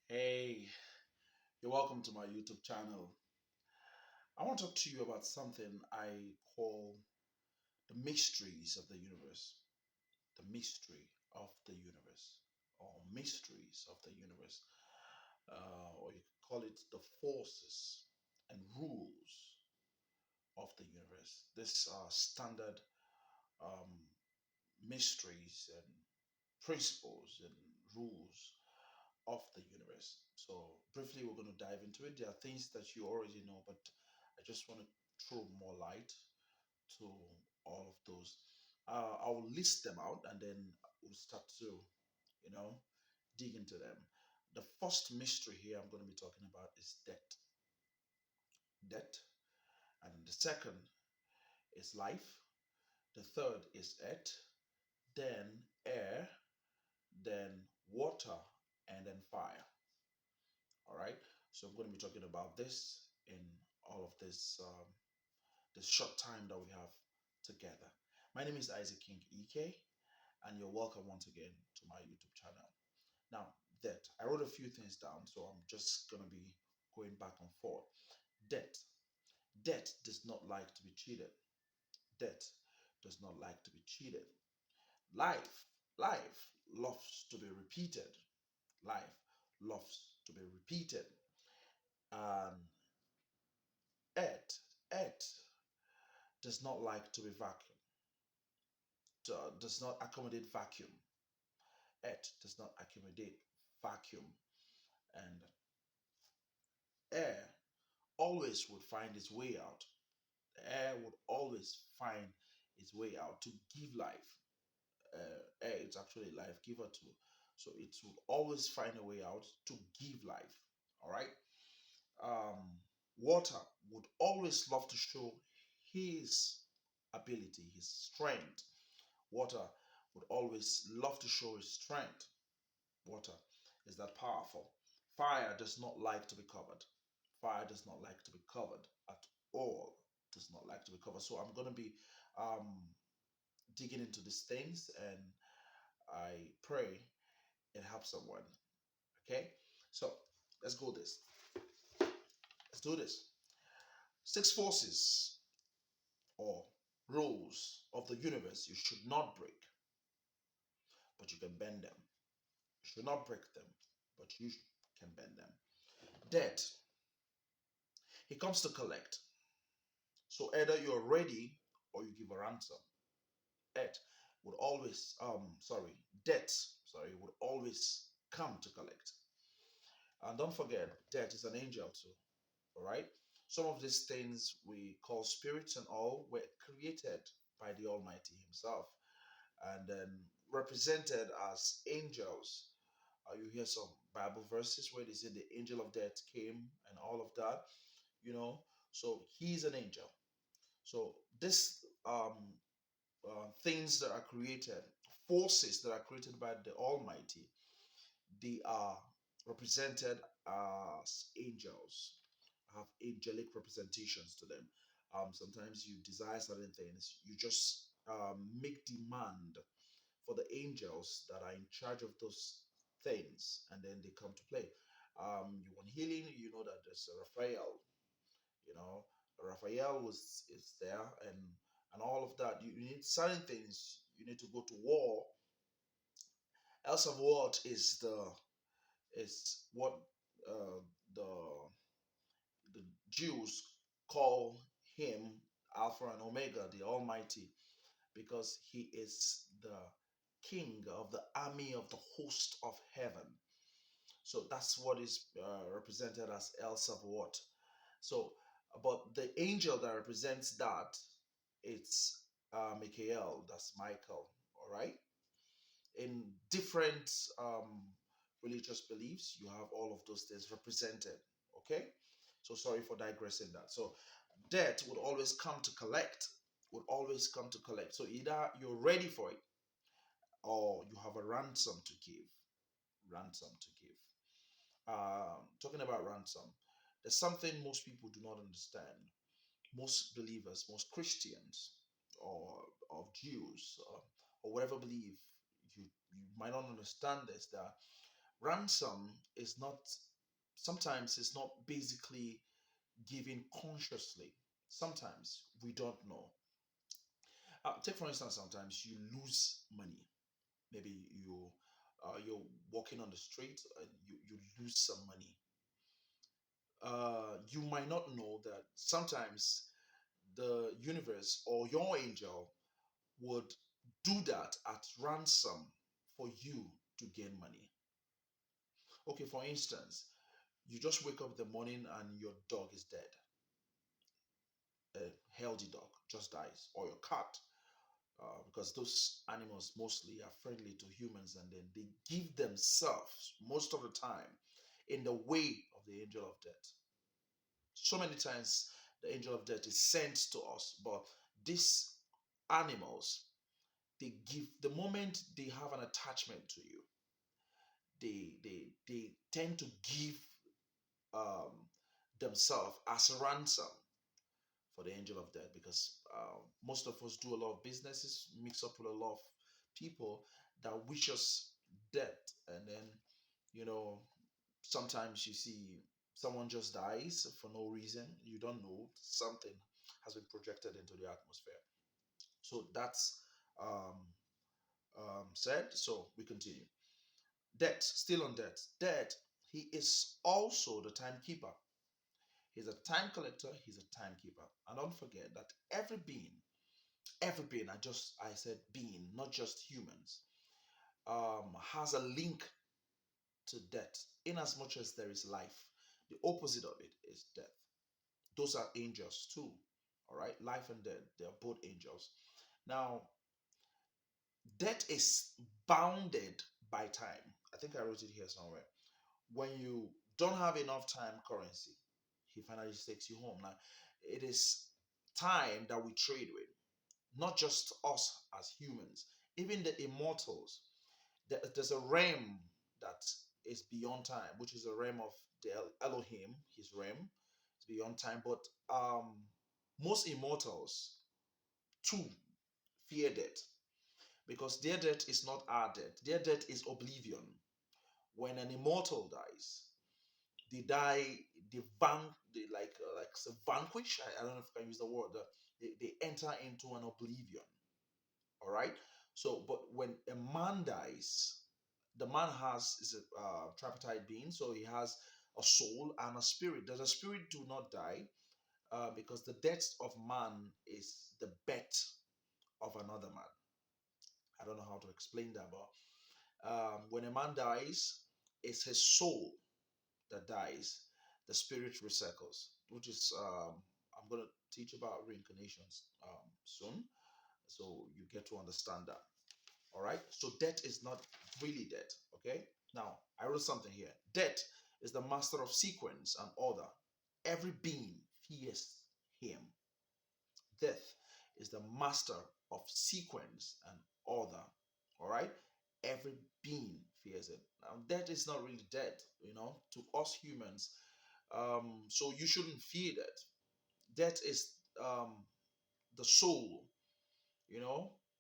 Hey, you're welcome to my YouTube channel. I want to talk to you about something I call the mysteries of the universe. The mystery of the universe, or mysteries of the universe, or you could call it the forces and rules of the universe. These are standard um, mysteries and principles and rules of the universe. So, briefly, we're going to dive into it. There are things that you already know, but I just want to throw more light to all of those. I'll list them out and then we'll start to, you know, dig into them. The first mystery here I'm going to be talking about is death. Death. And the second is life. The third is earth. Then air. Then water. And then fire. All right. So I'm going to be talking about this in all of this short time that we have together. My name is Isaac King EK, and you're welcome once again to my YouTube channel. Now, debt. I wrote a few things down, so I'm just going to be going back and forth. Debt. Debt does not like to be cheated. Debt does not like to be cheated. Life. Life loves to be repeated. Life loves to be repeated. And earth. Earth does not like to be vacuum. Does not accommodate vacuum. Earth does not accommodate vacuum. And air always would find its way out. The air would always find its way out to give life. Air is actually a life giver too. So it would always find a way out to give life. All right. Um, Water would always love to show his ability, his strength. Water would always love to show his strength. Water is that powerful. Fire does not like to be covered. Fire does not like to be covered at all. Does not like to be covered. So I'm going to be um, digging into these things, and I pray it helps someone. Okay, so let's go this. Let's do this. Six forces or rules of the universe you should not break, but you can bend them. You should not break them, but you can bend them. Debt. He comes to collect. So either you're ready or you give a ransom. Debt would always, debt, would always come to collect. And don't forget, debt is an angel too. All right. Some of these things we call spirits and all were created by the Almighty Himself and then represented as angels. You hear some Bible verses where they say the angel of death came and all of that, you know. So he's an angel. So this things that are created, forces that are created by the Almighty, they are represented as angels, have angelic representations to them. Sometimes you desire certain things, you just make demand for the angels that are in charge of those things, and then they come to play. You want healing, you know that there's a Raphael, you know, Raphael was is there, and all of that. You need certain things. You need to go to war. Else of what is what uh, the the Jews call him Alpha and Omega, the Almighty, because he is the king of the army of the host of heaven. So that's what is represented as El Sabaoth. So, but the angel that represents that, it's Michael. That's Michael. All right. In different religious beliefs, you have all of those things represented. Okay. So sorry for digressing that. So debt would always come to collect. Would always come to collect. So either you're ready for it or you have a ransom to give. Ransom to give. Talking about ransom, there's something most people do not understand. Most believers, most Christians, or of Jews, or whatever belief you might not understand this. That Ransom is not, sometimes it's not basically given consciously. Sometimes we don't know. Take for instance, sometimes you lose money. Maybe you're walking on the street and you lose some money. You might not know that sometimes the universe or your angel would do that at ransom for you to gain money. Okay, for instance, you just wake up in the morning and your dog is dead. A healthy dog just dies, or your cat, because those animals mostly are friendly to humans, and then they give themselves most of the time in the way of the angel of death. So many times the angel of death is sent to us, but these animals, they give, the moment they have an attachment to you, they tend to give um, themselves as a ransom for the angel of death, because most of us do a lot of businesses, mix up with a lot of people that wish us death. And then, you know, sometimes you see someone just dies for no reason. You don't know, something has been projected into the atmosphere. So that's um, said. So we continue. Death, still on death. Death, he is also the timekeeper. He's a time collector, he's a timekeeper. And don't forget that every being, I said being, not just humans, has a link to death. In as much as there is life, the opposite of it is death. Those are angels too. All right, life and death, they are both angels. Now, death is bounded by time. I think I wrote it here somewhere. When you don't have enough time currency, he finally takes you home. Now, it is time that we trade with, not just us as humans, even the immortals. There's a realm that is beyond time, which is the realm of the Elohim, his realm. It's beyond time. But most immortals too fear death, because their death is not our death. Their death is oblivion. When an immortal dies, they die, they like vanquish. I don't know if I can use the word. They enter into an oblivion. All right. So, but when a man dies, the man has is a tripartite being, so he has a soul and a spirit. Does a spirit do not die? Because the death of man is the birth of another man. I don't know how to explain that, but when a man dies, it's his soul that dies. The spirit recycles, which is I'm going to teach about reincarnations soon, so you get to understand that. All right. So death is not really death. Okay. Now I wrote something here. Death is the master of sequence and order. Every being fears him. Death is the master of sequence and order. All right. Every being fears it. Now death is not really death, to us humans. So you shouldn't fear that. Death is the soul,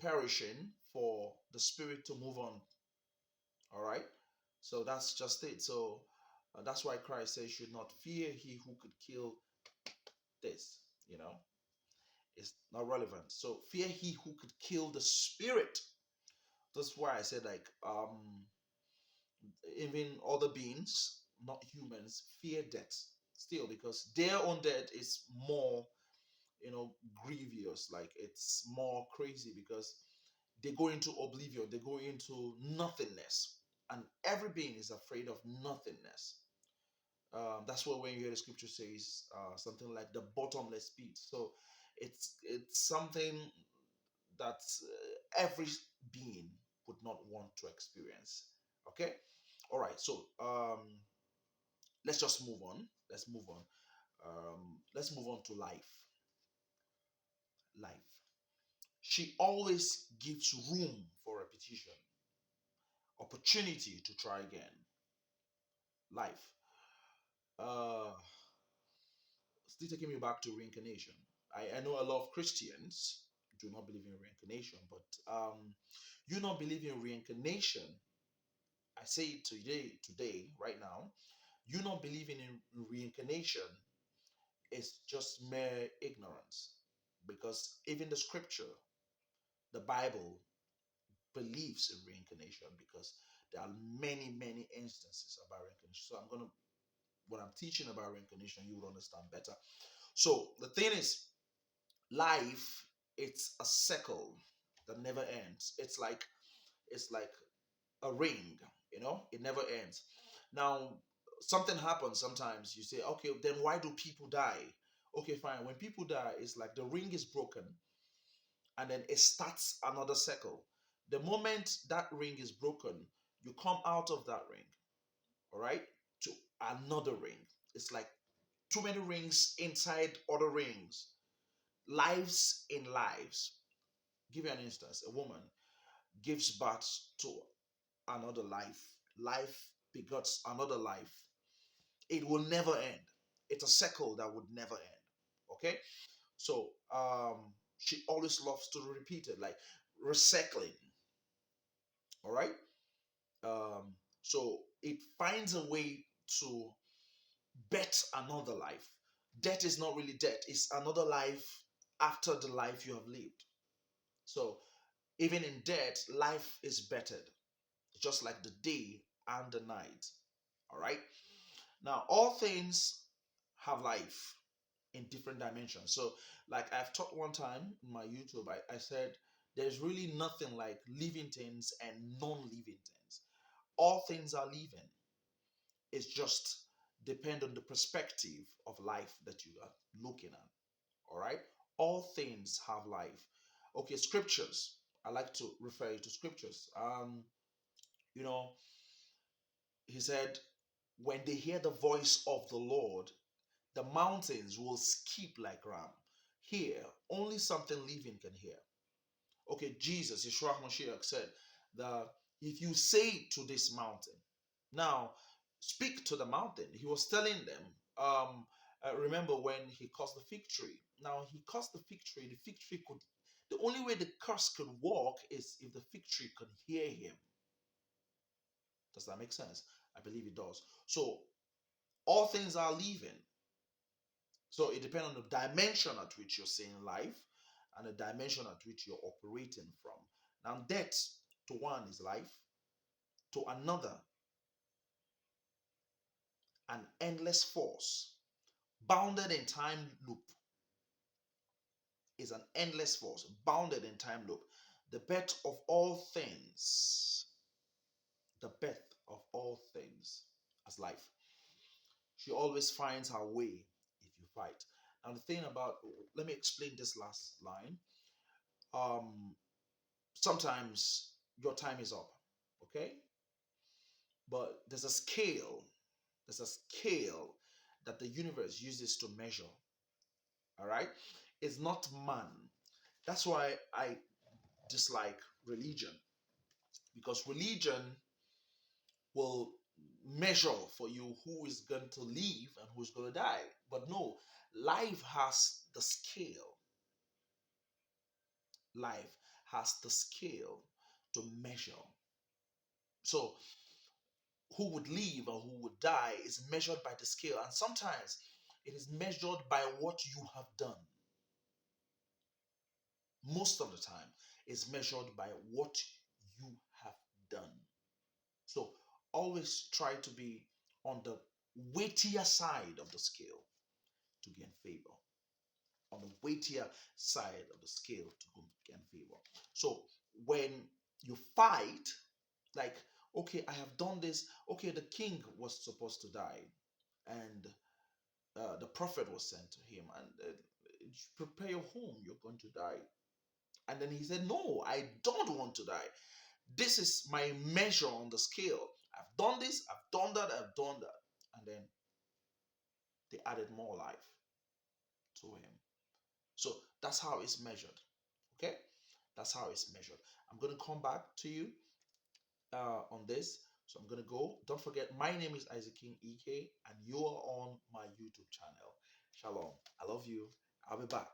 perishing for the spirit to move on. All right. So that's just it. So that's why Christ says, should not fear he who could kill this. You know, it's not relevant. So fear he who could kill the spirit. That's why I said, like, even other beings, not humans, fear death still, because their own death is more, grievous. Like, it's more crazy because they go into oblivion, they go into nothingness, and every being is afraid of nothingness. That's why when you hear the scripture says something like the bottomless pit. So it's something that every being would not want to experience. Okay, all right. So let's just move on. Let's move on. Let's move on to life. Life. She always gives room for repetition, opportunity to try again. Life. Uh, Still taking me back to reincarnation. I know a lot of Christians do not believe in reincarnation, but you not believe in reincarnation, I say today, right now, you not believing in reincarnation is just mere ignorance. Because even the scripture, the Bible, believes in reincarnation because there are many, many instances about reincarnation. So I'm going to, when I'm teaching about reincarnation, you will understand better. So the thing is, life, it's a circle that never ends. It's like a ring, it never ends. Now, something happens sometimes. You say, okay, then why do people die? Okay, fine. When people die, it's like the ring is broken and then it starts another circle. The moment that ring is broken, you come out of that ring, all right, to another ring. It's like too many rings inside other rings, lives in lives. Give you an instance. A woman gives birth to another life. Life begots another life. It will never end. It's a cycle that would never end. Okay? So she always loves to repeat it, like recycling. All right? So it finds a way to bet another life. Death is not really death, it's another life after the life you have lived. So even in death, life is bettered, just like the day and the night. All right. Now, all things have life in different dimensions. So, like I've taught one time in my YouTube, I said there's really nothing like living things and non living things. All things are living. It's just depend on the perspective of life that you are looking at. All right. All things have life. Okay, scriptures. I like to refer you to scriptures. You know, he said, when they hear the voice of the Lord, the mountains will skip like ram. Here, only something living can hear. Okay, Jesus, Yeshua HaMashiach said that if you say to this mountain, now speak to the mountain. He was telling them, remember when he cursed the fig tree. Now he cursed the fig tree. The fig tree could, the only way the curse could walk is if the fig tree could hear him. Does that make sense? I believe it does. So all things are living. So it depends on the dimension at which you're seeing life and the dimension at which you're operating from. Now, death to one is life, to another, an endless force, bounded in time loop, is an endless force, bounded in time loop. The birth of all things, the birth of all things as life. She always finds her way if you fight. Now, the thing about, let me explain this last line. Um, Sometimes your time is up, okay? But there's a scale that the universe uses to measure, all right? It's not man. That's why I dislike religion, because religion will measure for you who is going to live and who's going to die. But no, life has the scale. Life has the scale to measure. So who would live or who would die is measured by the scale. And sometimes it is measured by what you have done. Most of the time, it's measured by what you have done. So always try to be on the weightier side of the scale to gain favor. On the weightier side of the scale to gain favor. So when you fight, like, okay, I have done this. Okay, the king was supposed to die, and the prophet was sent to him, and prepare your home, you're going to die. And then he said, no, I don't want to die. This is my measure on the scale. I've done this, I've done that, I've done that. And then they added more life to him. So that's how it's measured. Okay, that's how it's measured. I'm going to come back to you on this. So I'm going to go. Don't forget, my name is Isaac King EK, and you are on my YouTube channel. Shalom. I love you. I'll be back.